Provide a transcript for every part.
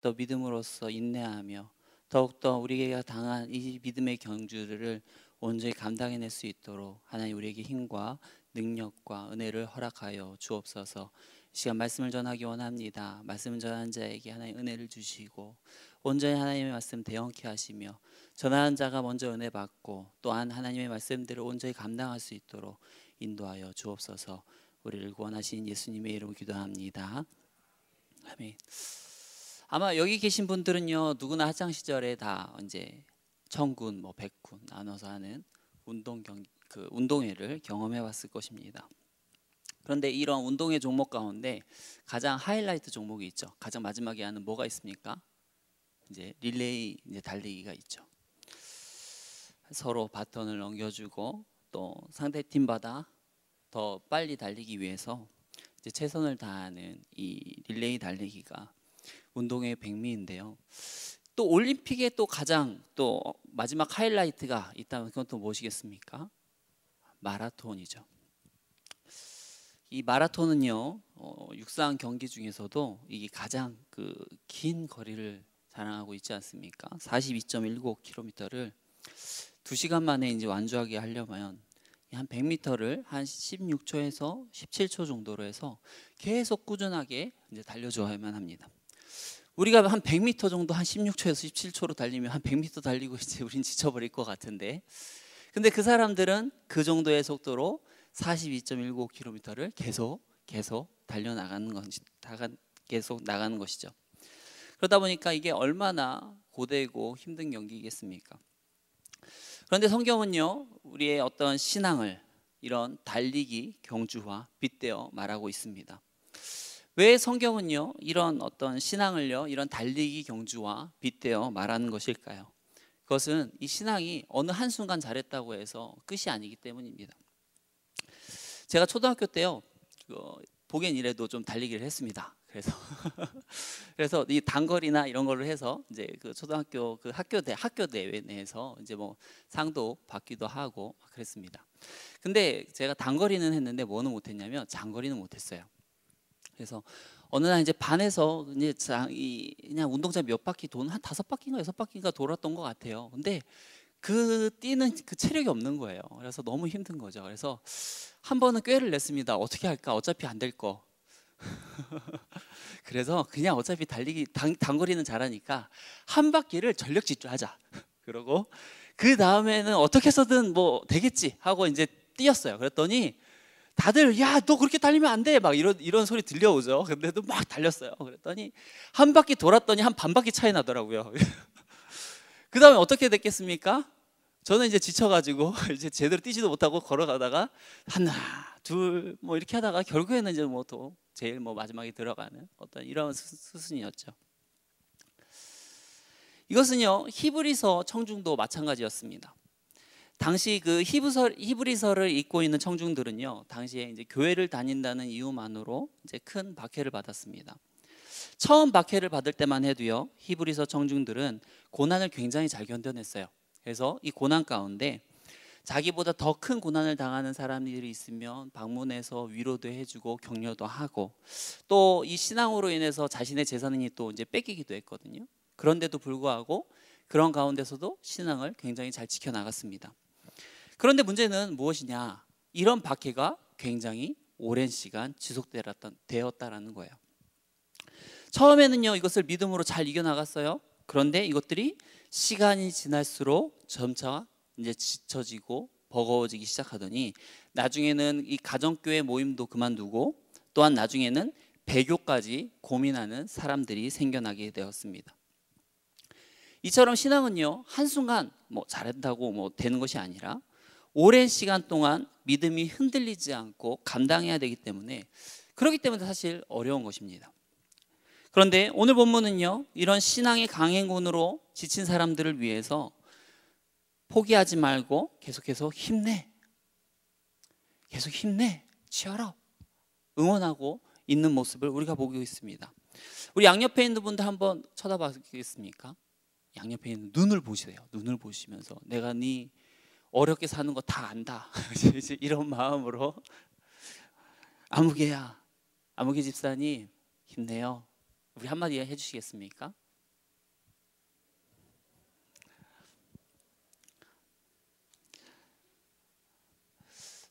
더 믿음으로써 인내하며 더욱더 우리가 당한 이 믿음의 경주를 온전히 감당해낼 수 있도록 하나님 우리에게 힘과 능력과 은혜를 허락하여 주옵소서. 이 시간 말씀을 전하기 원합니다. 말씀을 전하는 자에게 하나님 은혜를 주시고 온전히 하나님의 말씀 대언케 하시며 전하는 자가 먼저 은혜 받고 또한 하나님의 말씀들을 온전히 감당할 수 있도록 인도하여 주옵소서. 우리를 구원하신 예수님의 이름으로 기도합니다. 아멘. 아마 여기 계신 분들은요 누구나 학창 시절에 다 이제 천군, 백군 나눠서 하는 운동회를 경험해 봤을 것입니다. 그런데 이런 운동회 종목 가운데 가장 하이라이트 종목이 있죠. 가장 마지막에 하는 뭐가 있습니까? 이제 릴레이 달리기가 있죠. 서로 바톤을 넘겨주고 또 상대 팀보다 더 빨리 달리기 위해서 이제 최선을 다하는 이 릴레이 달리기가 운동의 백미인데요. 또 올림픽에 또 가장 또 마지막 하이라이트가 있다면 그건 또 무엇이겠습니까? 마라톤이죠. 이 마라톤은요 육상 경기 중에서도 이게 가장 긴 거리를 자랑하고 있지 않습니까? 42.19km를 2시간 만에 이제 완주하게 하려면 한 100m를 한 16초에서 17초 정도로 해서 계속 꾸준하게 이제 달려줘야만 합니다. 우리가 한 100m 정도 한 16초에서 17초로 달리면 한 100m 달리고 이제 우린 지쳐버릴 것 같은데, 근데 그 사람들은 그 정도의 속도로 42.19km를 계속 달려나가는 것이 계속 나가는 것이죠. 그러다 보니까 이게 얼마나 고되고 힘든 경기겠습니까? 그런데 성경은요 우리의 어떤 신앙을 이런 달리기 경주와 빗대어 말하고 있습니다. 왜 성경은요 이런 어떤 신앙을요 이런 달리기 경주와 빗대어 말하는 것일까요? 그것은 이 신앙이 어느 한순간 잘했다고 해서 끝이 아니기 때문입니다. 제가 초등학교 때요 보겐 이래도 좀 달리기를 했습니다. 그래서 이 단거리나 이런 걸로 해서 이제 그 초등학교 학교 대회 내에서 이제 상도 받기도 하고 그랬습니다. 근데 제가 단거리는 했는데 뭐는 못했냐면 장거리는 못했어요. 그래서 어느 날 이제 반에서 이제 그냥 운동장 몇 바퀴 도는 한 5바퀴인가 6바퀴인가 돌았던 것 같아요. 근데 뛰는 체력이 없는 거예요. 그래서 너무 힘든 거죠. 그래서 한 번은 꾀를 냈습니다. 어떻게 할까? 어차피 안 될 거. 그래서 그냥 어차피 단거리는 잘하니까 한 바퀴를 전력 질주하자. 그러고 그 다음에는 어떻게 해서든 되겠지 하고 이제 뛰었어요. 그랬더니 다들 야 너 그렇게 달리면 안 돼 막 이런 소리 들려오죠. 근데도 막 달렸어요. 그랬더니 한 바퀴 돌았더니 한 반 바퀴 차이 나더라고요. 그 다음에 어떻게 됐겠습니까? 저는 이제 지쳐가지고 이제 제대로 뛰지도 못하고 걸어가다가 하나 둘 이렇게 하다가 결국에는 이제 또 제일 마지막에 들어가는 어떤 이런 수순이었죠. 이것은요 히브리서 청중도 마찬가지였습니다. 당시 그 히브리서를 읽고 있는 청중들은요 당시에 이제 교회를 다닌다는 이유만으로 이제 큰 박해를 받았습니다. 처음 박해를 받을 때만 해도요 히브리서 청중들은 고난을 굉장히 잘 견뎌냈어요. 그래서 이 고난 가운데 자기보다 더 큰 고난을 당하는 사람들이 있으면 방문해서 위로도 해주고 격려도 하고 또 이 신앙으로 인해서 자신의 재산이 또 이제 뺏기기도 했거든요. 그런데도 불구하고 그런 가운데서도 신앙을 굉장히 잘 지켜나갔습니다. 그런데 문제는 무엇이냐? 이런 박해가 굉장히 오랜 시간 지속되었다라는 거예요. 처음에는요 이것을 믿음으로 잘 이겨나갔어요. 그런데 이것들이 시간이 지날수록 점차 이제 지쳐지고 버거워지기 시작하더니 나중에는 이 가정교회 모임도 그만두고 또한 나중에는 배교까지 고민하는 사람들이 생겨나게 되었습니다. 이처럼 신앙은요 한순간 잘한다고 되는 것이 아니라 오랜 시간 동안 믿음이 흔들리지 않고 감당해야 되기 때문에 그렇기 때문에 사실 어려운 것입니다. 그런데 오늘 본문은요 이런 신앙의 강행군으로 지친 사람들을 위해서 포기하지 말고 계속해서 계속 힘내 치열어 응원하고 있는 모습을 우리가 보고 있습니다. 우리 양옆에 있는 분들 한번 쳐다보겠습니까? 양옆에 있는 눈을 보세요. 눈을 보시면서 내가 네 어렵게 사는 거 다 안다 이런 마음으로 아무개 집사님 힘내요. 우리 한마디 해주시겠습니까?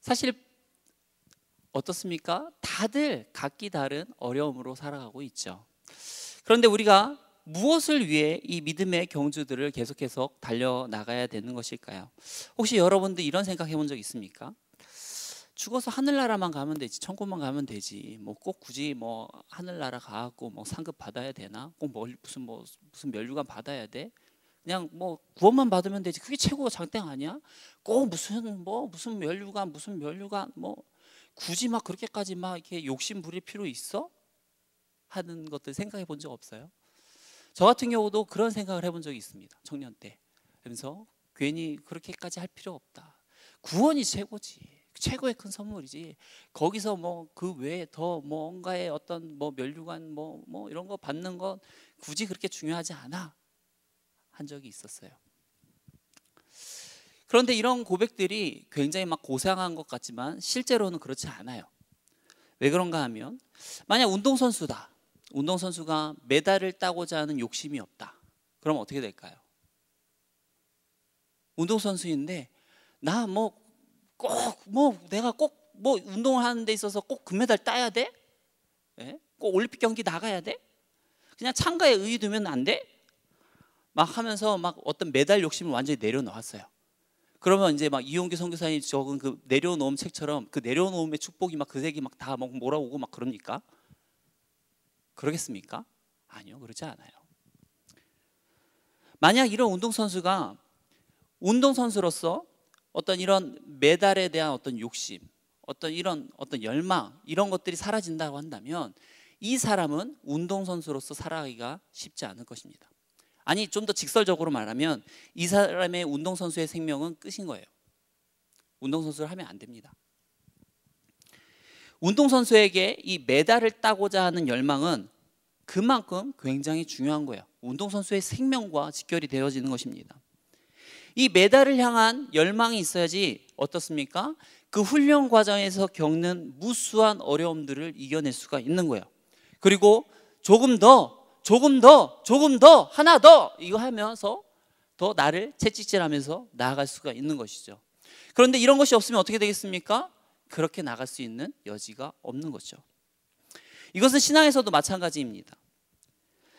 사실 어떻습니까? 다들 각기 다른 어려움으로 살아가고 있죠. 그런데 우리가 무엇을 위해 이 믿음의 경주들을 계속해서 달려나가야 되는 것일까요? 혹시 여러분들 이런 생각 해본 적 있습니까? 죽어서 하늘나라만 가면 되지, 천국만 가면 되지, 뭐 꼭 굳이 뭐 하늘나라 가갖고 뭐 상급 받아야 되나? 꼭 무슨 면류관 받아야 돼? 그냥 뭐 구원만 받으면 되지. 그게 최고 장땡 아니야? 꼭 무슨 면류관 뭐 굳이 막 그렇게까지 막 이렇게 욕심 부릴 필요 있어? 하는 것들 생각해 본 적 없어요? 저 같은 경우도 그런 생각을 해본 적이 있습니다. 청년 때. 그래서 괜히 그렇게까지 할 필요 없다. 구원이 최고지. 최고의 큰 선물이지. 거기서 뭐 그 외에 더 뭔가의 어떤 뭐 면류관 뭐 이런 거 받는 건 굳이 그렇게 중요하지 않아. 한 적이 있었어요. 그런데 이런 고백들이 굉장히 막 고상한 것 같지만 실제로는 그렇지 않아요. 왜 그런가 하면 만약 운동선수다. 운동선수가 메달을 따고자 하는 욕심이 없다. 그럼 어떻게 될까요? 운동선수인데 나 내가 꼭 운동을 하는 데 있어서 꼭 금메달 따야 돼? 네? 꼭 올림픽 경기 나가야 돼? 그냥 참가에 의의 두면 안 돼? 막 하면서 막 어떤 메달 욕심을 완전히 내려놓았어요. 그러면 이제 막 이용규 선교사님이 적은 그 내려놓음 책처럼 그 내려놓음의 축복이 막 그 색이 막 다 몰아오고 막 그럽니까? 그러겠습니까? 아니요, 그렇지 않아요. 만약 이런 운동선수가 운동선수로서 어떤 이런 메달에 대한 어떤 욕심, 어떤 열망 이런 것들이 사라진다고 한다면 이 사람은 운동선수로서 살아가기가 쉽지 않을 것입니다. 아니 좀 더 직설적으로 말하면 이 사람의 운동선수의 생명은 끝인 거예요. 운동선수를 하면 안 됩니다. 운동선수에게 이 메달을 따고자 하는 열망은 그만큼 굉장히 중요한 거예요. 운동선수의 생명과 직결이 되어지는 것입니다. 이 메달을 향한 열망이 있어야지 어떻습니까? 그 훈련 과정에서 겪는 무수한 어려움들을 이겨낼 수가 있는 거예요. 그리고 조금 더 하나 더 이거 하면서 더 나를 채찍질하면서 나아갈 수가 있는 것이죠. 그런데 이런 것이 없으면 어떻게 되겠습니까? 그렇게 나갈 수 있는 여지가 없는 거죠. 이것은 신앙에서도 마찬가지입니다.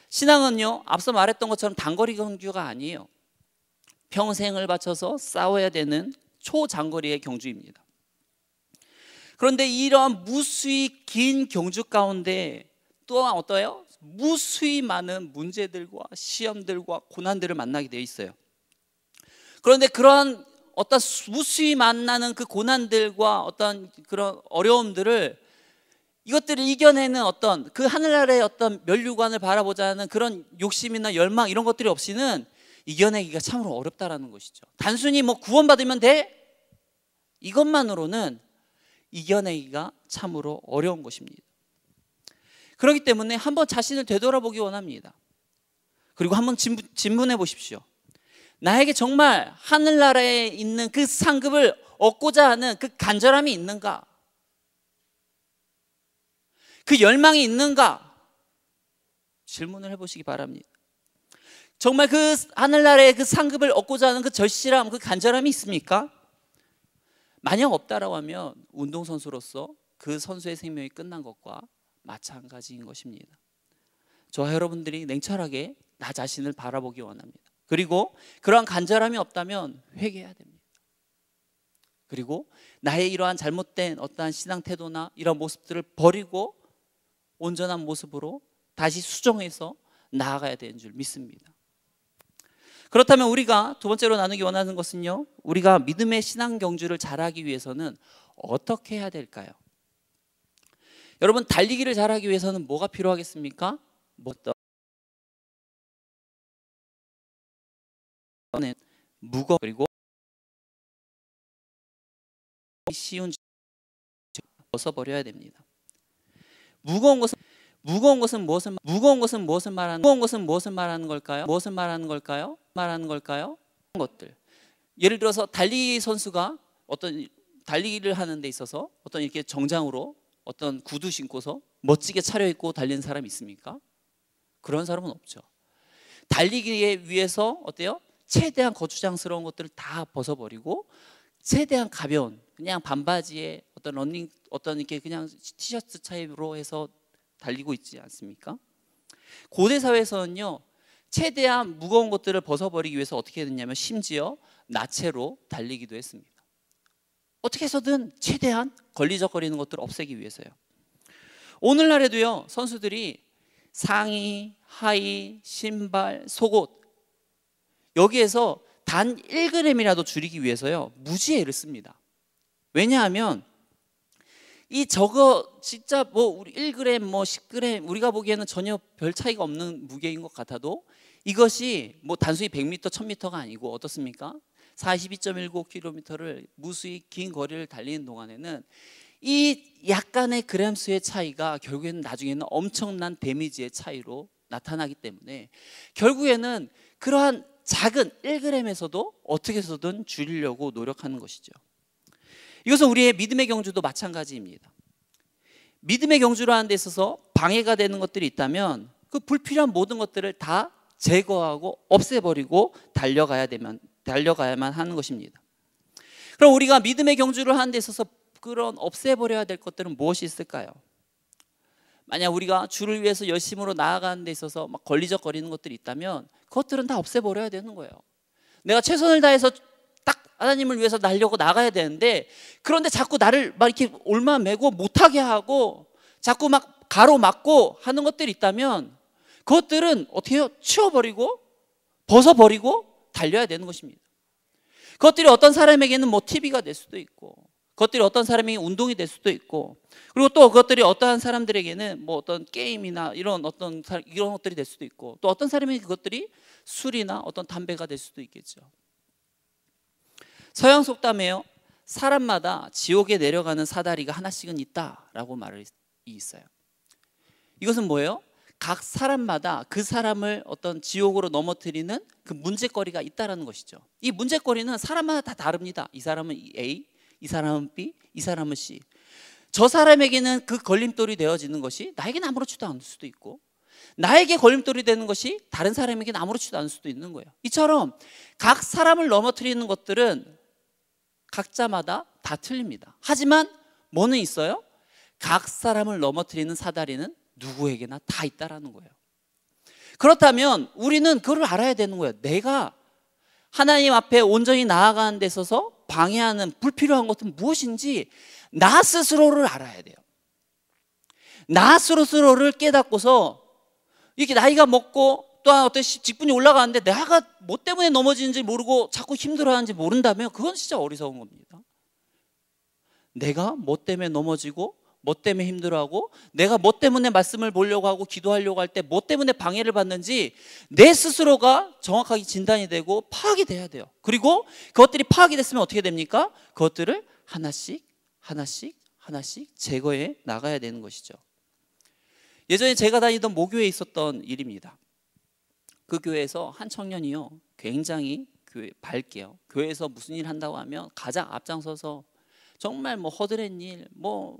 신앙은요, 앞서 말했던 것처럼 단거리 경주가 아니에요. 평생을 바쳐서 싸워야 되는 초장거리의 경주입니다. 그런데 이러한 무수히 긴 경주 가운데 또한 어떠해요? 무수히 많은 문제들과 시험들과 고난들을 만나게 되어 있어요. 그런데 그러한 어떤 무수히 만나는 그 고난들과 어떤 그런 어려움들을 이것들을 이겨내는 어떤 그 하늘나라의 어떤 면류관을 바라보자는 그런 욕심이나 열망 이런 것들이 없이는 이겨내기가 참으로 어렵다라는 것이죠. 단순히 뭐 구원받으면 돼? 이것만으로는 이겨내기가 참으로 어려운 것입니다. 그렇기 때문에 한번 자신을 되돌아보기 원합니다. 그리고 한번 질문해 보십시오. 나에게 정말 하늘나라에 있는 그 상급을 얻고자 하는 그 간절함이 있는가? 그 열망이 있는가? 질문을 해보시기 바랍니다. 정말 그 하늘나라의 그 상급을 얻고자 하는 그 절실함, 그 간절함이 있습니까? 만약 없다라고 하면 운동선수로서 그 선수의 생명이 끝난 것과 마찬가지인 것입니다. 저와 여러분들이 냉철하게 나 자신을 바라보기 원합니다. 그리고 그러한 간절함이 없다면 회개해야 됩니다. 그리고 나의 이러한 잘못된 어떠한 신앙 태도나 이런 모습들을 버리고 온전한 모습으로 다시 수정해서 나아가야 되는 줄 믿습니다. 그렇다면 우리가 두 번째로 나누기 원하는 것은요, 우리가 믿음의 신앙 경주를 잘하기 위해서는 어떻게 해야 될까요? 여러분, 달리기를 잘하기 위해서는 뭐가 필요하겠습니까? 무겁고 그리고 쉬운 벗어버려야 됩니다. 무거운 것은 무엇을 말하는 걸까요? 말하는 걸까요? 것들. 예를 들어서 달리기 선수가 어떤 달리기를 하는 데 있어서 어떤 이렇게 정장으로 어떤 구두 신고서 멋지게 차려입고 달리는 사람이 있습니까? 그런 사람은 없죠. 달리기에 위해서 어때요? 최대한 거추장스러운 것들을 다 벗어버리고 최대한 가벼운 그냥 반바지에 어떤 러닝 어떤 이렇게 그냥 티셔츠 차입으로 해서 달리고 있지 않습니까? 고대 사회에서는요, 최대한 무거운 것들을 벗어버리기 위해서 어떻게 했냐면 심지어 나체로 달리기도 했습니다. 어떻게 해서든 최대한 걸리적거리는 것들을 없애기 위해서요. 오늘날에도요, 선수들이 상의, 하의, 신발, 속옷 여기에서 단 1g이라도 줄이기 위해서요, 무지의 애를 씁니다. 왜냐하면 이 저거 진짜 뭐 우리 1g 뭐 10g 우리가 보기에는 전혀 별 차이가 없는 무게인 것 같아도 이것이 뭐 단순히 100m, 1000m가 아니고 어떻습니까? 42.19km를 무수히 긴 거리를 달리는 동안에는 이 약간의 그램수의 차이가 결국에는 나중에는 엄청난 데미지의 차이로 나타나기 때문에 결국에는 그러한 작은 1g에서도 어떻게 해서든 줄이려고 노력하는 것이죠. 이것은 우리의 믿음의 경주도 마찬가지입니다. 믿음의 경주를 하는 데 있어서 방해가 되는 것들이 있다면 그 불필요한 모든 것들을 다 제거하고 없애버리고 달려가야만 하는 것입니다. 그럼 우리가 믿음의 경주를 하는 데 있어서 그런 없애버려야 될 것들은 무엇이 있을까요? 만약 우리가 주를 위해서 열심으로 나아가는 데 있어서 막 걸리적거리는 것들이 있다면 그것들은 다 없애버려야 되는 거예요. 내가 최선을 다해서 딱 하나님을 위해서 날려고 나가야 되는데 그런데 자꾸 나를 막 이렇게 올마매고 못하게 하고 자꾸 막 가로막고 하는 것들이 있다면 그것들은 어떻게 해요? 치워버리고 벗어버리고 달려야 되는 것입니다. 그것들이 어떤 사람에게는 뭐 TV가 될 수도 있고 그것들이 어떤 사람에게 운동이 될 수도 있고 그리고 또 그것들이 어떠한 사람들에게는 뭐 어떤 게임이나 이런 것들이 될 수도 있고 또 어떤 사람에게 그것들이 술이나 어떤 담배가 될 수도 있겠죠. 서양 속담에요, 사람마다 지옥에 내려가는 사다리가 하나씩은 있다라고 말이 있어요. 이것은 뭐예요? 각 사람마다 그 사람을 어떤 지옥으로 넘어뜨리는 그 문제거리가 있다라는 것이죠. 이 문제거리는 사람마다 다 다릅니다. 이 사람은 A, 이 사람은 B, 이 사람은 C. 저 사람에게는 그 걸림돌이 되어지는 것이 나에게는 아무렇지도 않을 수도 있고 나에게 걸림돌이 되는 것이 다른 사람에게는 아무렇지도 않을 수도 있는 거예요. 이처럼 각 사람을 넘어뜨리는 것들은 각자마다 다 틀립니다. 하지만 뭐는 있어요? 각 사람을 넘어뜨리는 사다리는 누구에게나 다 있다라는 거예요. 그렇다면 우리는 그걸 알아야 되는 거예요. 내가 하나님 앞에 온전히 나아가는 데 있어서 방해하는 불필요한 것은 무엇인지 나 스스로를 알아야 돼요. 나 스스로를 깨닫고서 이렇게 나이가 먹고 또한 어떤 직분이 올라가는데 내가 뭐 때문에 넘어지는지 모르고 자꾸 힘들어하는지 모른다면 그건 진짜 어리석은 겁니다. 내가 뭐 때문에 넘어지고 뭐 때문에 힘들어하고 내가 뭐 때문에 말씀을 보려고 하고 기도하려고 할 때 뭐 때문에 방해를 받는지 내 스스로가 정확하게 진단이 되고 파악이 돼야 돼요. 그리고 그것들이 파악이 됐으면 어떻게 됩니까? 그것들을 하나씩 제거해 나가야 되는 것이죠. 예전에 제가 다니던 모교에 있었던 일입니다. 그 교회에서 한 청년이요, 굉장히 밝게요, 교회에서 무슨 일 한다고 하면 가장 앞장서서 정말 뭐 허드렛 일, 뭐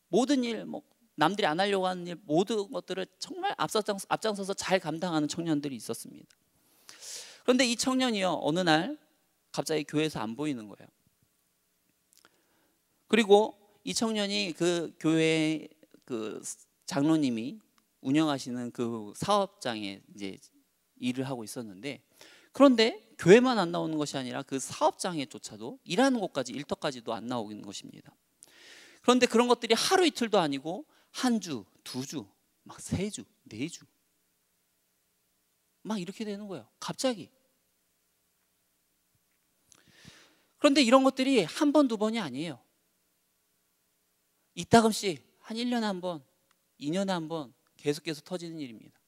모든 일, 뭐 남들이 안 하려고 하는 일 모든 것들을 정말 앞장서서 잘 감당하는 청년들이 있었습니다. 그런데 이 청년이요, 어느 날 갑자기 교회에서 안 보이는 거예요. 그리고 이 청년이 그 교회 그 장로님이 운영하시는 그 사업장에 이제 일을 하고 있었는데, 그런데 교회만 안 나오는 것이 아니라 그 사업장에조차도 일하는 곳까지 일터까지도 안 나오는 것입니다. 그런데 그런 것들이 하루 이틀도 아니고 한 주, 두 주, 막 세 주, 네 주 막 이렇게 되는 거예요. 갑자기. 그런데 이런 것들이 한 번, 두 번이 아니에요. 이따금씩 한 1년에 한 번, 2년에 한 번 계속해서 터지는 일입니다.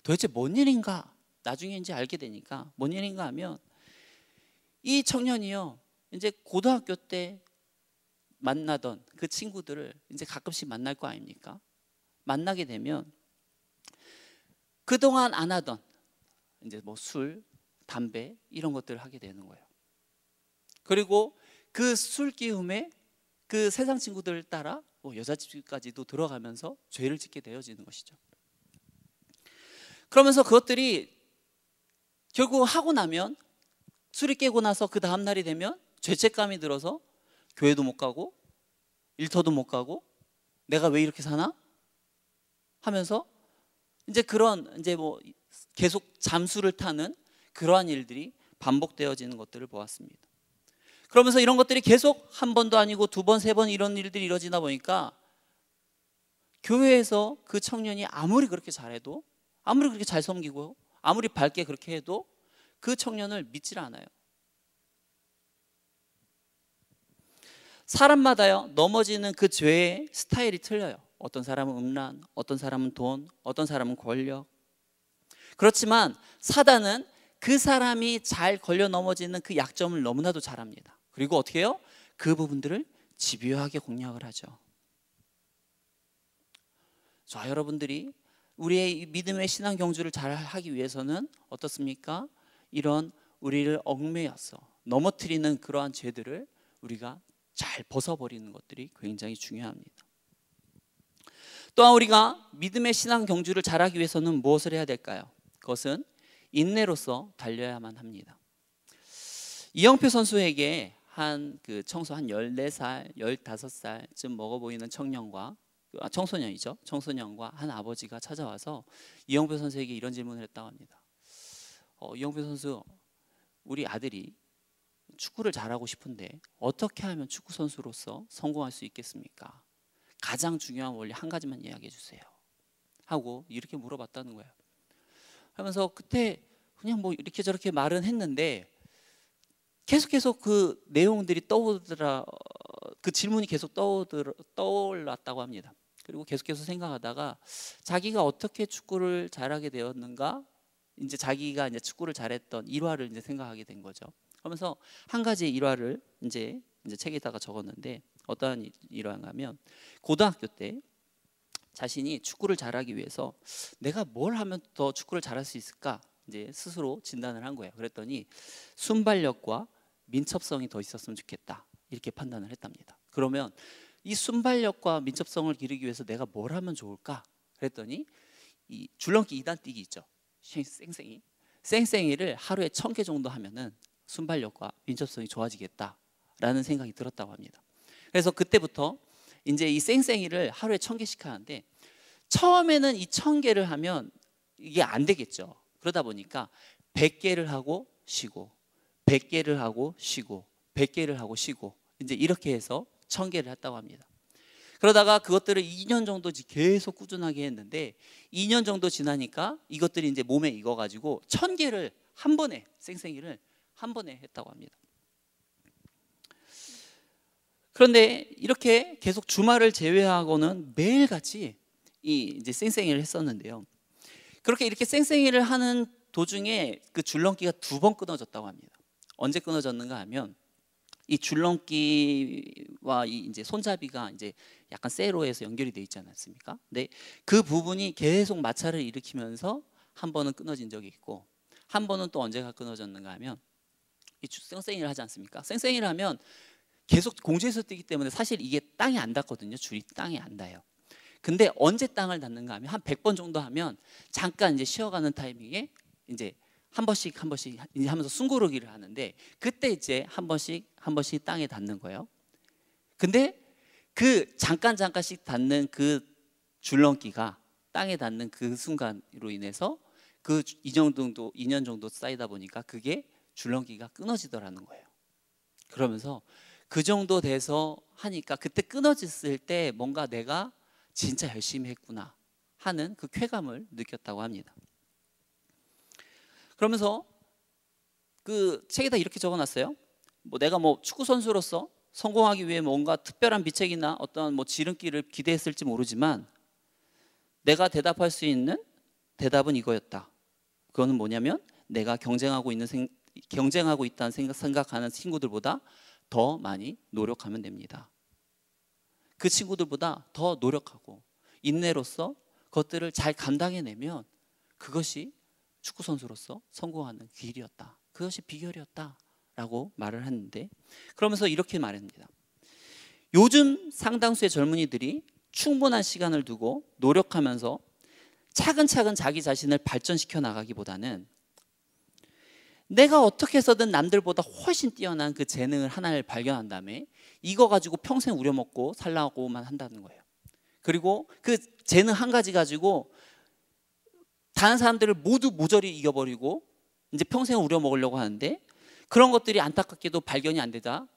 도대체 뭔 일인가? 나중에 이제 알게 되니까 뭔 일인가 하면 이 청년이요, 이제 고등학교 때 만나던 그 친구들을 이제 가끔씩 만날 거 아닙니까? 만나게 되면 그동안 안 하던 이제 뭐 술, 담배 이런 것들을 하게 되는 거예요. 그리고 그 술 기움에 그 세상 친구들을 따라 뭐 여자집까지도 들어가면서 죄를 짓게 되어지는 것이죠. 그러면서 그것들이 결국 하고 나면 술이 깨고 나서 그 다음 날이 되면 죄책감이 들어서 교회도 못 가고 일터도 못 가고 내가 왜 이렇게 사나? 하면서 이제 그런 이제 뭐 계속 잠수를 타는 그러한 일들이 반복되어지는 것들을 보았습니다. 그러면서 이런 것들이 계속 한 번도 아니고 두 번, 세 번 이런 일들이 이루어지다 보니까 교회에서 그 청년이 아무리 그렇게 잘해도, 아무리 그렇게 잘 섬기고, 아무리 밝게 그렇게 해도 그 청년을 믿질 않아요. 사람마다요, 넘어지는 그 죄의 스타일이 틀려요. 어떤 사람은 음란, 어떤 사람은 돈, 어떤 사람은 권력. 그렇지만 사단은 그 사람이 잘 걸려 넘어지는 그 약점을 너무나도 잘 압니다. 그리고 어떻게 해요? 그 부분들을 집요하게 공략을 하죠. 자, 여러분들이 우리의 믿음의 신앙 경주를 잘 하기 위해서는 어떻습니까? 이런 우리를 얽매여서 넘어뜨리는 그러한 죄들을 우리가 잘 벗어버리는 것들이 굉장히 중요합니다. 또한 우리가 믿음의 신앙 경주를 잘하기 위해서는 무엇을 해야 될까요? 그것은 인내로서 달려야만 합니다. 이영표 선수에게 한 그 청소 한 14살, 15살쯤 먹어 보이는 청소년이죠. 청소년과 한 아버지가 찾아와서 이영표 선수에게 이런 질문을 했다고 합니다. 이영표 선수, 우리 아들이 축구를 잘하고 싶은데 어떻게 하면 축구 선수로서 성공할 수 있겠습니까? 가장 중요한 원리 한 가지만 이야기해 주세요. 하고 이렇게 물어봤다는 거예요. 하면서 그때 그냥 뭐 이렇게 저렇게 말은 했는데 계속해서 그 내용들이 떠오르더라. 그 질문이 계속 떠올랐다고 합니다. 그리고 계속해서 생각하다가 자기가 어떻게 축구를 잘하게 되었는가, 이제 자기가 이제 축구를 잘했던 일화를 이제 생각하게 된 거죠. 그러면서 한 가지 일화를 이제 책에다가 적었는데, 어떠한 일화인가면 고등학교 때 자신이 축구를 잘하기 위해서 내가 뭘 하면 더 축구를 잘할 수 있을까 이제 스스로 진단을 한 거예요. 그랬더니 순발력과 민첩성이 더 있었으면 좋겠다, 이렇게 판단을 했답니다. 그러면 이 순발력과 민첩성을 기르기 위해서 내가 뭘 하면 좋을까? 그랬더니 이 줄넘기 2단 뛰기 있죠. 쌩쌩이를 하루에 1000개 정도 하면은 순발력과 민첩성이 좋아지겠다라는 생각이 들었다고 합니다. 그래서 그때부터 이제 이 쌩쌩이를 하루에 1000개씩 하는데, 처음에는 이 1000개를 하면 이게 안 되겠죠. 그러다 보니까 100개를 하고 쉬고, 100개를 하고 쉬고, 100개를 하고 쉬고, 이제 이렇게 해서 1000개를 했다고 합니다. 그러다가 그것들을 2년 정도 계속 꾸준하게 했는데 2년 정도 지나니까 이것들이 이제 몸에 익어가지고 1000개를 한 번에, 쌩쌩이를 한 번에 했다고 합니다. 그런데 이렇게 계속 주말을 제외하고는 매일같이 이제 쌩쌩이를 했었는데요. 그렇게 이렇게 쌩쌩이를 하는 도중에 그 줄넘기가 2번 끊어졌다고 합니다. 언제 끊어졌는가 하면 이 줄넘기와 이제 손잡이가 이제 약간 세로에서 연결이 돼 있지 않았습니까? 근데 그 부분이 계속 마찰을 일으키면서 한 번은 끊어진 적이 있고, 한 번은 또 언제가 끊어졌는가 하면 이 쌩쌩이를 하지 않습니까? 쌩쌩이를 하면 계속 공중에서 뛰기 때문에 사실 이게 땅에 안 닿거든요. 줄이 땅에 안 닿아요. 근데 언제 땅을 닿는가 하면 한 100번 정도 하면 잠깐 이제 쉬어가는 타이밍에 이제 한 번씩 이제 하면서 숨고르기를 하는데, 그때 이제 한 번씩 땅에 닿는 거예요. 근데 그 잠깐씩 닿는 그 줄넘기가 땅에 닿는 그 순간으로 인해서 그 2년 정도 쌓이다 보니까 그게 줄넘기가 끊어지더라는 거예요. 그러면서 그 정도 돼서 하니까 그때 끊어졌을 때 뭔가 내가 진짜 열심히 했구나 하는 그 쾌감을 느꼈다고 합니다. 그러면서 그 책에다 이렇게 적어놨어요. 내가 축구 선수로서 성공하기 위해 뭔가 특별한 비책이나 어떤 지름길을 기대했을지 모르지만 내가 대답할 수 있는 대답은 이거였다. 그거는 뭐냐면 내가 경쟁하고 있다는 생각하는 친구들보다 더 많이 노력하면 됩니다. 그 친구들보다 더 노력하고 인내로서 그것들을 잘 감당해내면 그것이 축구 선수로서 성공하는 길이었다. 그것이 비결이었다라고 말을 했는데, 그러면서 이렇게 말합니다. 요즘 상당수의 젊은이들이 충분한 시간을 두고 노력하면서 차근차근 자기 자신을 발전시켜 나가기보다는 내가 어떻게 해서든 남들보다 훨씬 뛰어난 그 재능을 하나를 발견한 다음에 이거 가지고 평생 우려먹고 살라고만 한다는 거예요. 그리고 그 재능 한 가지 가지고 다른 사람들을 모두 모조리 이겨버리고 이제 평생 우려먹으려고 하는데, 그런 것들이 안타깝게도 발견이 안 되자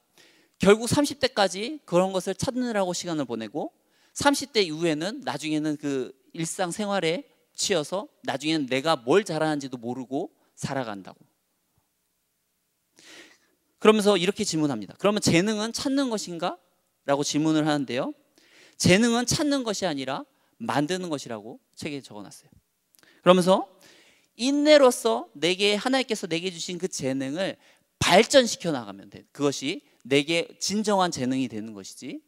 결국 30대까지 그런 것을 찾느라고 시간을 보내고, 30대 이후에는 나중에는 그 일상생활에 치여서 나중에는 내가 뭘 잘하는지도 모르고 살아간다고. 그러면서 이렇게 질문합니다. 그러면 재능은 찾는 것인가? 라고 질문을 하는데요, 재능은 찾는 것이 아니라 만드는 것이라고 책에 적어놨어요. 그러면서 인내로서 하나님께서 내게 주신 그 재능을 발전시켜 나가면 돼. 그것이 내게 진정한 재능이 되는 것이지,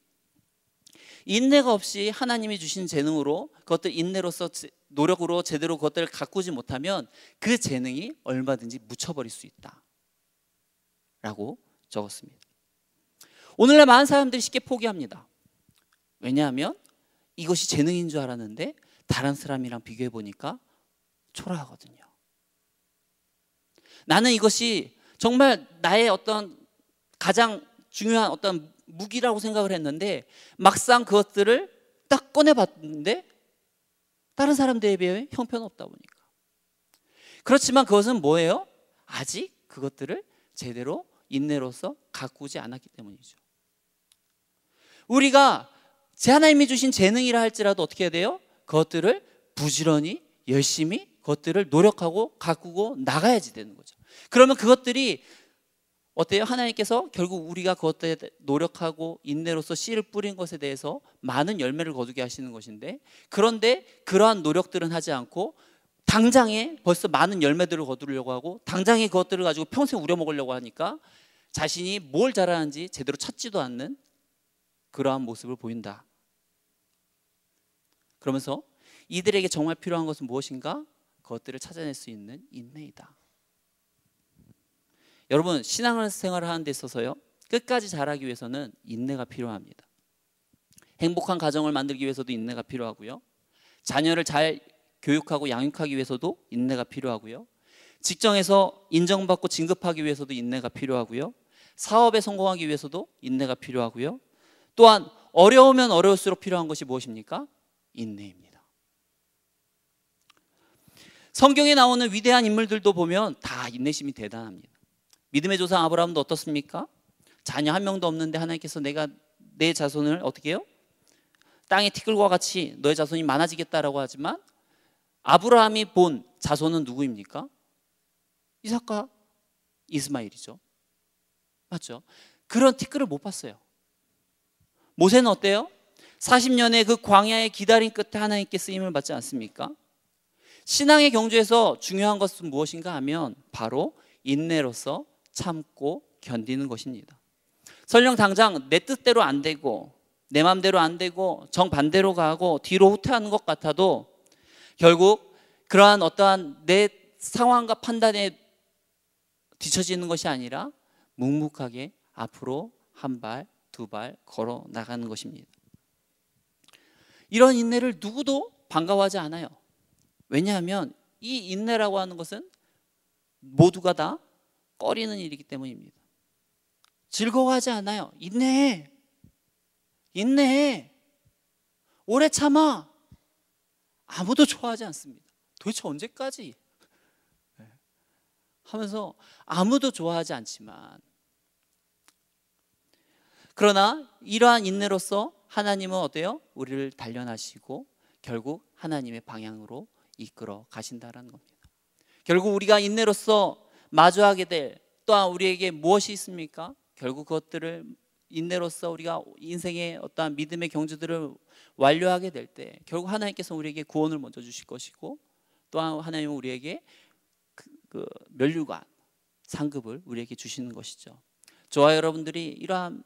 인내가 없이 하나님이 주신 재능으로 그것들 인내로서 노력으로 제대로 그것들을 가꾸지 못하면 그 재능이 얼마든지 묻혀버릴 수 있다 라고 적었습니다. 오늘날 많은 사람들이 쉽게 포기합니다. 왜냐하면 이것이 재능인 줄 알았는데 다른 사람이랑 비교해 보니까 초라하거든요. 나는 이것이 정말 나의 어떤 가장 중요한 어떤 무기라고 생각을 했는데 막상 그것들을 딱 꺼내봤는데 다른 사람들에 비해 형편없다 보니까. 그렇지만 그것은 뭐예요? 아직 그것들을 제대로 인내로서 가꾸지 않았기 때문이죠. 우리가 하나님이 주신 재능이라 할지라도 어떻게 해야 돼요? 그것들을 부지런히 열심히 그것들을 노력하고 가꾸고 나가야지 되는 거죠. 그러면 그것들이 어때요? 하나님께서 결국 우리가 그것들에 노력하고 인내로서 씨를 뿌린 것에 대해서 많은 열매를 거두게 하시는 것인데, 그런데 그러한 노력들은 하지 않고 당장에 벌써 많은 열매들을 거두려고 하고 당장에 그것들을 가지고 평생 우려먹으려고 하니까 자신이 뭘 잘하는지 제대로 찾지도 않는 그러한 모습을 보인다. 그러면서 이들에게 정말 필요한 것은 무엇인가? 그것들을 찾아낼 수 있는 인내이다. 여러분, 신앙생활을 하는 데 있어서요, 끝까지 잘하기 위해서는 인내가 필요합니다. 행복한 가정을 만들기 위해서도 인내가 필요하고요, 자녀를 잘 교육하고 양육하기 위해서도 인내가 필요하고요, 직장에서 인정받고 진급하기 위해서도 인내가 필요하고요, 사업에 성공하기 위해서도 인내가 필요하고요, 또한 어려우면 어려울수록 필요한 것이 무엇입니까? 인내입니다. 성경에 나오는 위대한 인물들도 보면 다 인내심이 대단합니다. 믿음의 조상 아브라함도 어떻습니까? 자녀 한 명도 없는데 하나님께서 내 자손을 어떻게 해요? 땅의 티끌과 같이 너의 자손이 많아지겠다라고 하지만 아브라함이 본 자손은 누구입니까? 이삭과 이스마엘이죠. 맞죠? 그런 티끌을 못 봤어요. 모세는 어때요? 40년의 그 광야의 기다림 끝에 하나님께 쓰임을 받지 않습니까? 신앙의 경주에서 중요한 것은 무엇인가 하면 바로 인내로서 참고 견디는 것입니다. 설령 당장 내 뜻대로 안 되고 내 마음대로 안 되고 정반대로 가고 뒤로 후퇴하는 것 같아도 결국 그러한 어떠한 내 상황과 판단에 뒤처지는 것이 아니라 묵묵하게 앞으로 한 발, 두 발 걸어 나가는 것입니다. 이런 인내를 누구도 반가워하지 않아요. 왜냐하면 이 인내라고 하는 것은 모두가 다 꺼리는 일이기 때문입니다. 즐거워하지 않아요. 인내해, 인내해, 오래 참아. 아무도 좋아하지 않습니다. 도대체 언제까지? 하면서 아무도 좋아하지 않지만, 그러나 이러한 인내로서 하나님은 어때요? 우리를 단련하시고 결국 하나님의 방향으로 이끌어 가신다는 겁니다. 결국 우리가 인내로서 마주하게 될 또한 우리에게 무엇이 있습니까? 결국 그것들을 인내로서 우리가 인생의 어떠한 믿음의 경주들을 완료하게 될 때 결국 하나님께서 우리에게 구원을 먼저 주실 것이고, 또한 하나님은 우리에게 그 면류관 상급을 우리에게 주시는 것이죠. 저와 여러분들이 이러한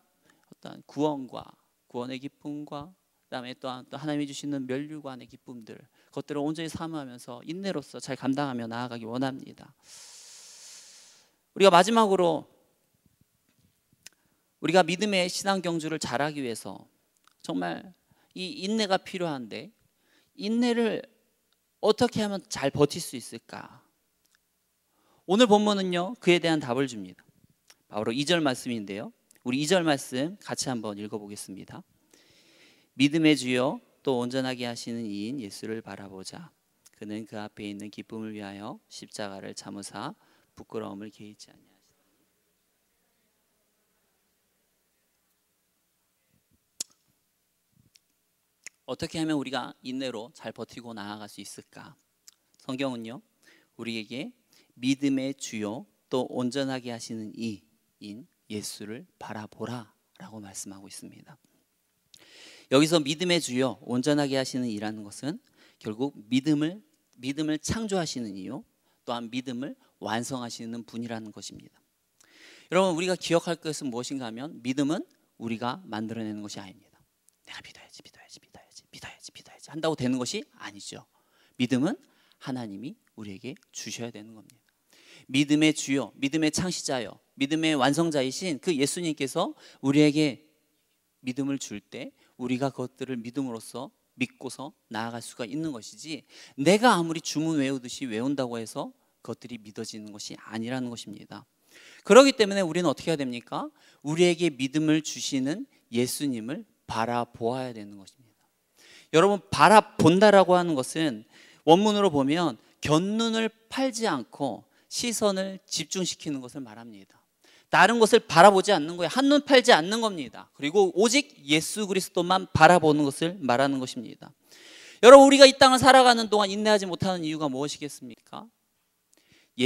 어떤 구원의 기쁨과 그다음에 또한 또 하나님이 주시는 면류관의 기쁨들, 그것들을 온전히 사모하면서 인내로서 잘 감당하며 나아가기 원합니다. 우리가 마지막으로 우리가 믿음의 신앙 경주를 잘하기 위해서 정말 이 인내가 필요한데, 인내를 어떻게 하면 잘 버틸 수 있을까? 오늘 본문은요, 그에 대한 답을 줍니다. 바로 2절 말씀인데요. 우리 2절 말씀 같이 한번 읽어보겠습니다. 믿음의 주요 또 온전하게 하시는 이인 예수를 바라보자. 그는 그 앞에 있는 기쁨을 위하여 십자가를 참으사 부끄러움을 개의치 아니하시더라. 어떻게 하면 우리가 인내로 잘 버티고 나아갈 수 있을까? 성경은요, 우리에게 믿음의 주요 또 온전하게 하시는 이인 예수를 바라보라 라고 말씀하고 있습니다. 여기서 믿음의 주요 온전하게 하시는 이라는 것은 결국 믿음을 창조하시는 이요, 또한 믿음을 완성하시는 분이라는 것입니다. 여러분, 우리가 기억할 것은 무엇인가 하면 믿음은 우리가 만들어내는 것이 아닙니다. 내가 믿어야지 한다고 되는 것이 아니죠. 믿음은 하나님이 우리에게 주셔야 되는 겁니다. 믿음의 주요, 믿음의 창시자요, 믿음의 완성자이신 그 예수님께서 우리에게 믿음을 줄 때 우리가 그것들을 믿음으로써 믿고서 나아갈 수가 있는 것이지, 내가 아무리 주문 외우듯이 외운다고 해서 그것들이 믿어지는 것이 아니라는 것입니다. 그렇기 때문에 우리는 어떻게 해야 됩니까? 우리에게 믿음을 주시는 예수님을 바라보아야 되는 것입니다. 여러분, 바라본다라고 하는 것은 원문으로 보면 곁눈을 팔지 않고 시선을 집중시키는 것을 말합니다. 다른 것을 바라보지 않는 거예요. 한눈 팔지 않는 겁니다. 그리고 오직 예수 그리스도만 바라보는 것을 말하는 것입니다. 여러분, 우리가 이 땅을 살아가는 동안 인내하지 못하는 이유가 무엇이겠습니까?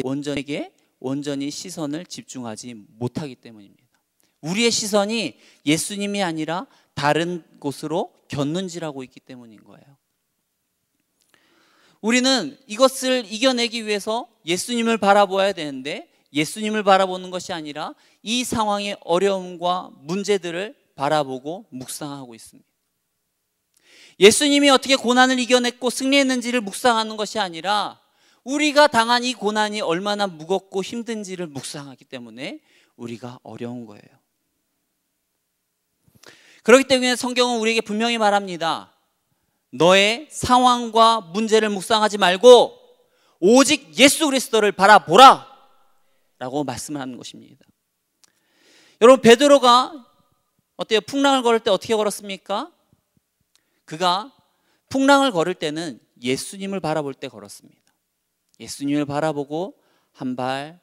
온전하게 온전히 시선을 집중하지 못하기 때문입니다. 우리의 시선이 예수님이 아니라 다른 곳으로 곁눈질하고 있기 때문인 거예요. 우리는 이것을 이겨내기 위해서 예수님을 바라보아야 되는데, 예수님을 바라보는 것이 아니라 이 상황의 어려움과 문제들을 바라보고 묵상하고 있습니다. 예수님이 어떻게 고난을 이겨냈고 승리했는지를 묵상하는 것이 아니라 우리가 당한 이 고난이 얼마나 무겁고 힘든지를 묵상하기 때문에 우리가 어려운 거예요. 그렇기 때문에 성경은 우리에게 분명히 말합니다. 너의 상황과 문제를 묵상하지 말고 오직 예수 그리스도를 바라보라 라고 말씀을 하는 것입니다. 여러분, 베드로가 어때요? 풍랑을 걸을 때 어떻게 걸었습니까? 그가 풍랑을 걸을 때는 예수님을 바라볼 때 걸었습니다. 예수님을 바라보고 한 발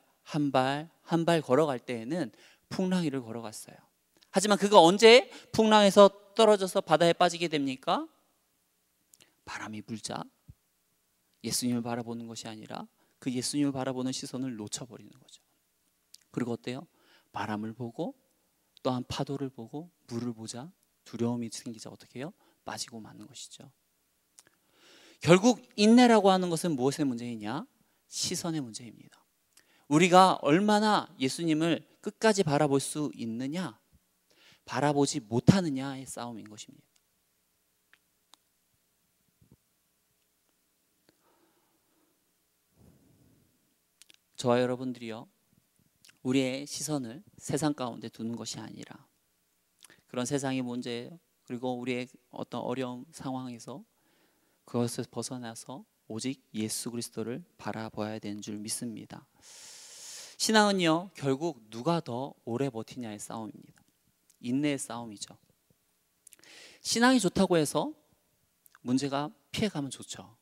걸어갈 때에는 풍랑 위를 걸어갔어요. 하지만 그가 언제 풍랑에서 떨어져서 바다에 빠지게 됩니까? 바람이 불자 예수님을 바라보는 것이 아니라 그 예수님을 바라보는 시선을 놓쳐버리는 거죠. 그리고 어때요? 바람을 보고 또한 파도를 보고 물을 보자 두려움이 생기자 어떻게 해요? 빠지고 마는 것이죠. 결국 인내라고 하는 것은 무엇의 문제이냐? 시선의 문제입니다. 우리가 얼마나 예수님을 끝까지 바라볼 수 있느냐, 바라보지 못하느냐의 싸움인 것입니다. 저와 여러분들이요, 우리의 시선을 세상 가운데 두는 것이 아니라 그런 세상의 문제 그리고 우리의 어떤 어려운 상황에서 그것을 벗어나서 오직 예수 그리스도를 바라봐야 되는 줄 믿습니다. 신앙은요, 결국 누가 더 오래 버티냐의 싸움입니다. 인내의 싸움이죠. 신앙이 좋다고 해서 문제가 피해가면 좋죠.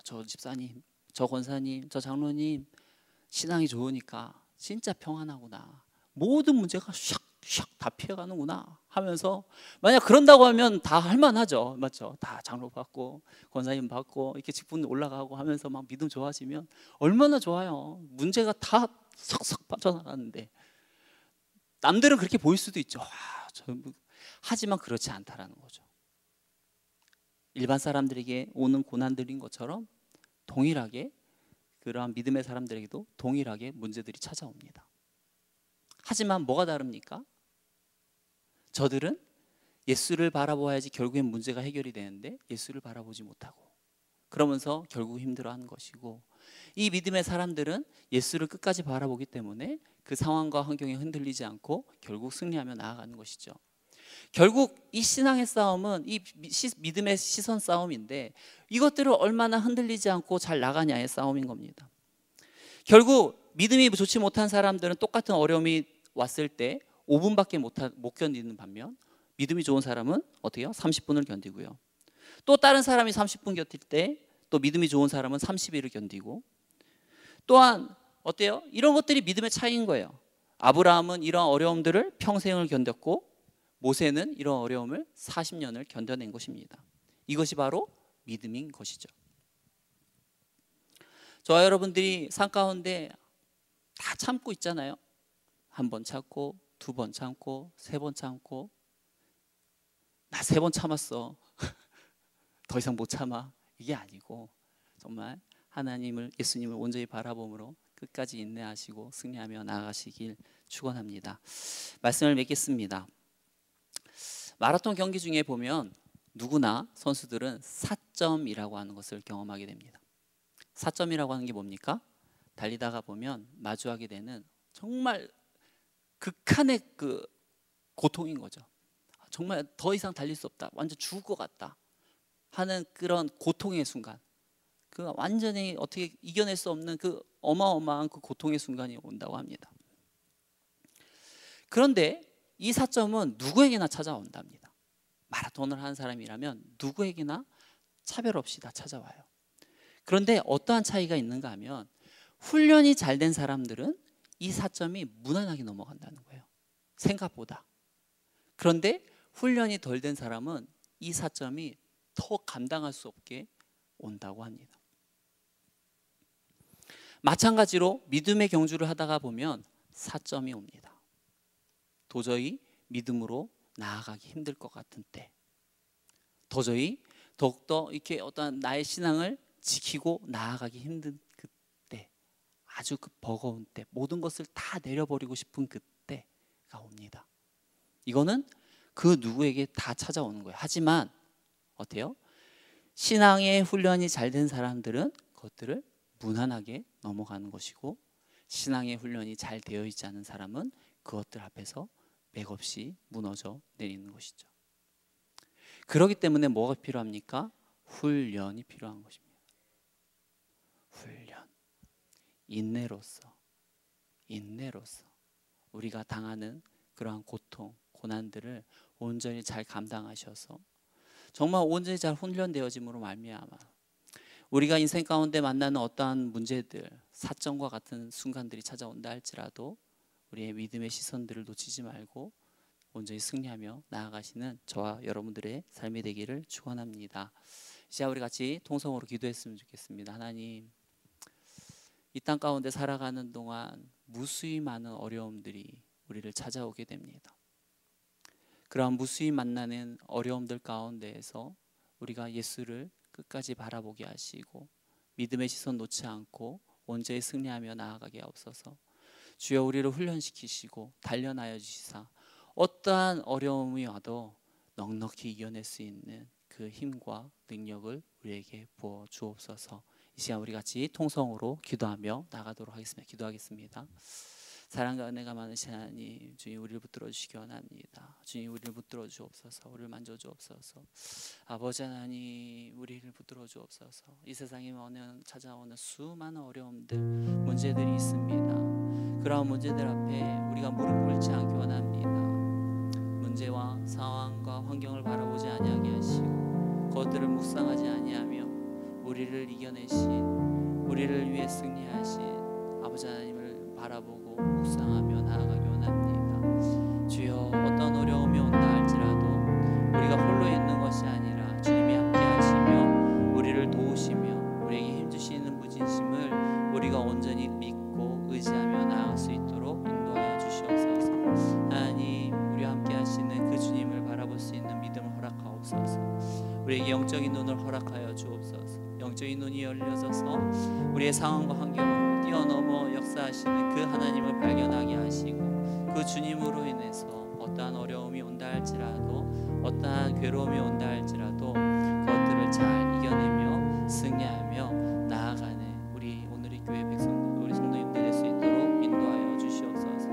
저 집사님, 저 권사님, 저 장로님 신앙이 좋으니까 진짜 평안하구나, 모든 문제가 샥샥 다 피해가는구나 하면서, 만약 그런다고 하면 다 할만하죠. 맞죠? 다 장로 받고 권사님 받고 이렇게 직분 올라가고 하면서 막 믿음 좋아지면 얼마나 좋아요. 문제가 다 석석 빠져나가는데 남들은 그렇게 보일 수도 있죠. 하지만 그렇지 않다라는 거죠. 일반 사람들에게 오는 고난들인 것처럼 동일하게 그러한 믿음의 사람들에게도 동일하게 문제들이 찾아옵니다. 하지만 뭐가 다릅니까? 저들은 예수를 바라보아야지 결국엔 문제가 해결이 되는데 예수를 바라보지 못하고 그러면서 결국 힘들어하는 것이고, 이 믿음의 사람들은 예수를 끝까지 바라보기 때문에 그 상황과 환경에 흔들리지 않고 결국 승리하며 나아가는 것이죠. 결국 이 신앙의 싸움은 이 믿음의 시선 싸움인데, 이것들을 얼마나 흔들리지 않고 잘 나가냐의 싸움인 겁니다. 결국 믿음이 좋지 못한 사람들은 똑같은 어려움이 왔을 때 5분밖에 못 견디는 반면, 믿음이 좋은 사람은 어떻게 해요? 30분을 견디고요. 또 다른 사람이 30분 견딜 때 또 믿음이 좋은 사람은 30일을 견디고, 또한 어때요? 이런 것들이 믿음의 차이인 거예요. 아브라함은 이런 어려움들을 평생을 견뎠고, 모세는 이런 어려움을 40년을 견뎌낸 것입니다. 이것이 바로 믿음인 것이죠. 저와 여러분들이 삶 가운데 다 참고 있잖아요. 한 번 참고, 두 번 참고, 세 번 참고. 나 3번 참았어. 더 이상 못 참아. 이게 아니고 정말 하나님을, 예수님을 온전히 바라봄으로 끝까지 인내하시고 승리하며 나아가시길 축원합니다. 말씀을 맺겠습니다. 마라톤 경기 중에 보면 누구나 선수들은 4점이라고 하는 것을 경험하게 됩니다. 4점이라고 하는 게 뭡니까? 달리다가 보면 마주하게 되는 정말 극한의 그 고통인 거죠. 정말 더 이상 달릴 수 없다, 완전 죽을 것 같다 하는 그런 고통의 순간, 그 완전히 어떻게 이겨낼 수 없는 그 어마어마한 그 고통의 순간이 온다고 합니다. 그런데 이 4점은 누구에게나 찾아온답니다. 마라톤을 하는 사람이라면 누구에게나 차별 없이 다 찾아와요. 그런데 어떠한 차이가 있는가 하면, 훈련이 잘 된 사람들은 이 4점이 무난하게 넘어간다는 거예요, 생각보다. 그런데 훈련이 덜 된 사람은 이 4점이 더 감당할 수 없게 온다고 합니다. 마찬가지로 믿음의 경주를 하다가 보면 4점이 옵니다. 도저히 믿음으로 나아가기 힘들 것 같은 때, 도저히 더욱더 이렇게 어떤 나의 신앙을 지키고 나아가기 힘든 그때, 아주 그 버거운 때, 모든 것을 다 내려버리고 싶은 그때가 옵니다. 이거는 그 누구에게 다 찾아오는 거예요. 하지만 어때요? 신앙의 훈련이 잘 된 사람들은 그것들을 무난하게 넘어가는 것이고, 신앙의 훈련이 잘 되어 있지 않은 사람은 그것들 앞에서 맥없이 무너져 내리는 것이죠. 그렇기 때문에 뭐가 필요합니까? 훈련이 필요한 것입니다. 훈련, 인내로서 우리가 당하는 그러한 고통, 고난들을 온전히 잘 감당하셔서 정말 온전히 잘 훈련되어짐으로 말미암아 우리가 인생 가운데 만나는 어떠한 문제들, 사정과 같은 순간들이 찾아온다 할지라도 우리의 믿음의 시선들을 놓치지 말고 온전히 승리하며 나아가시는 저와 여러분들의 삶이 되기를 축원합니다. 이제 우리 같이 통성으로 기도했으면 좋겠습니다. 하나님, 이 땅 가운데 살아가는 동안 무수히 많은 어려움들이 우리를 찾아오게 됩니다. 그러한 무수히 만나는 어려움들 가운데에서 우리가 예수를 끝까지 바라보게 하시고 믿음의 시선 놓지 않고 온전히 승리하며 나아가게 하옵소서. 주여, 우리를 훈련시키시고 단련하여 주시사 어떠한 어려움이 와도 넉넉히 이겨낼 수 있는 그 힘과 능력을 우리에게 부어 주옵소서. 이 시간 우리 같이 통성으로 기도하며 나가도록 하겠습니다. 기도하겠습니다. 사랑과 은혜가 많으신 하나님, 주님 우리를 붙들어 주시기 원합니다. 주님 우리를 붙들어 주옵소서. 우리를 만져 주옵소서. 아버지 하나님, 우리를 붙들어 주옵소서. 이 세상에 찾아오는 수많은 어려움들, 문제들이 있습니다. 그러한 문제들 앞에 우리가 무릎 꿇지 않기 원합니다. 문제와 상황과 환경을 바라보지 아니하게 하시고 그것들을 묵상하지 아니하며 우리를 이겨내신, 우리를 위해 승리하신 아버지 하나님을 바라보고 묵상하며 나아가기 원합니다. 주여, 어떤 어려움이 온다 할지라도 우리가 홀로 있는 것이 아니라 주님이 함께 하시며 우리를 도우시며 우리에게 힘주시는 무진심을 우리가 온전히 믿고 의지하며 나아갈 수 있도록 인도하여 주시옵소서. 하나님, 우리와 함께 하시는 그 주님을 바라볼 수 있는 믿음을 허락하옵소서. 우리에게 영적인 눈을 허락하여 주옵소서. 영적인 눈이 열려져서 우리의 상황과 환경을 뛰어넘어 역사하시는 그 하나님을 발견하게 하시고, 그 주님으로 인해서 어떠한 어려움이 온다 할지라도, 어떠한 괴로움이 온다 할지라도 그것들을 잘 이겨내며 승리하며 나아가는 우리 오늘의 교회 백성들, 우리 성도님들 될 수 있도록 인도하여 주시옵소서.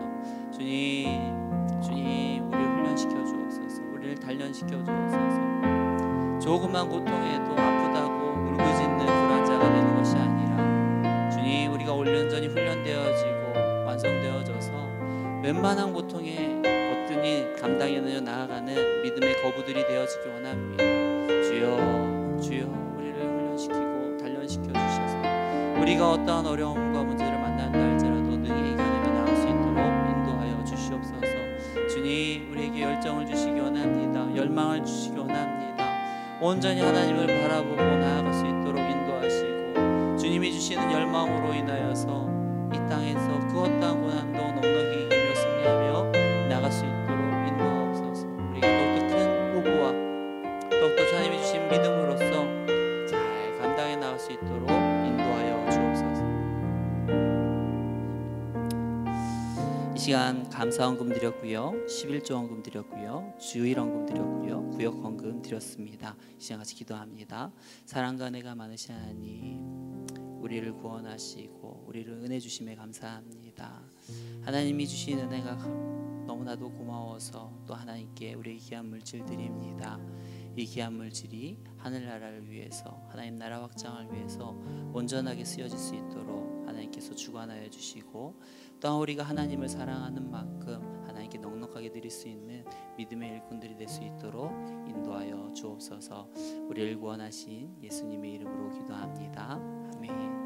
주님 우리를 훈련시켜 주옵소서. 우리를 단련시켜 주옵소서. 조그만 고통에도 아프다고 울부짖는 불안자가 되는 것이 아니라 주님, 우리가 온전히 훈련되어지고 웬만한 고통에 어떠니 감당해 나아가는 믿음의 거부들이 되어지기 원합니다. 주여, 주여, 우리를 훈련시키고 단련시켜 주셔서 우리가 어떠한 어려움과 문제를 만난다 할지라도 능히 이겨내며 나갈 수 있도록 인도하여 주시옵소서. 주님, 우리에게 열정을 주시기 원합니다. 열망을 주시기 원합니다. 온전히 하나님을 바라보고 나아갈 수 있도록 인도하시고, 주님이 주시는 열망으로 인하여서 이 땅에서 그 어떠한 고난도 넉넉히 이기며 승리하며 나갈 수 있도록 인도하옵소서. 우리가 더욱더 큰 포부와 더욱더 하나님이 주신 믿음으로써 잘 감당해 나갈 수 있도록 인도하여 주옵소서. 이 시간 감사 헌금 드렸고요, 11조 헌금 드렸고요, 주일 헌금 드렸고요, 구역 헌금 드렸습니다. 이 시간 같이 기도합니다. 사랑과 은혜가 많으신 하나님, 우리를 구원하시고 우리를 은혜 주심에 감사합니다. 하나님이 주신 은혜가 너무나도 고마워서 또 하나님께 우리의 귀한 물질 드립니다. 이 귀한 물질이 하늘나라를 위해서, 하나님 나라 확장을 위해서 온전하게 쓰여질 수 있도록 하나님께서 주관하여 주시고, 또한 우리가 하나님을 사랑하는 만큼 하나님께 넉넉하게 드릴 수 있는 믿음의 일꾼들이 될 수 있도록 인도하여 주옵소서. 우리를 구원하신 예수님의 이름으로 기도합니다. 아멘.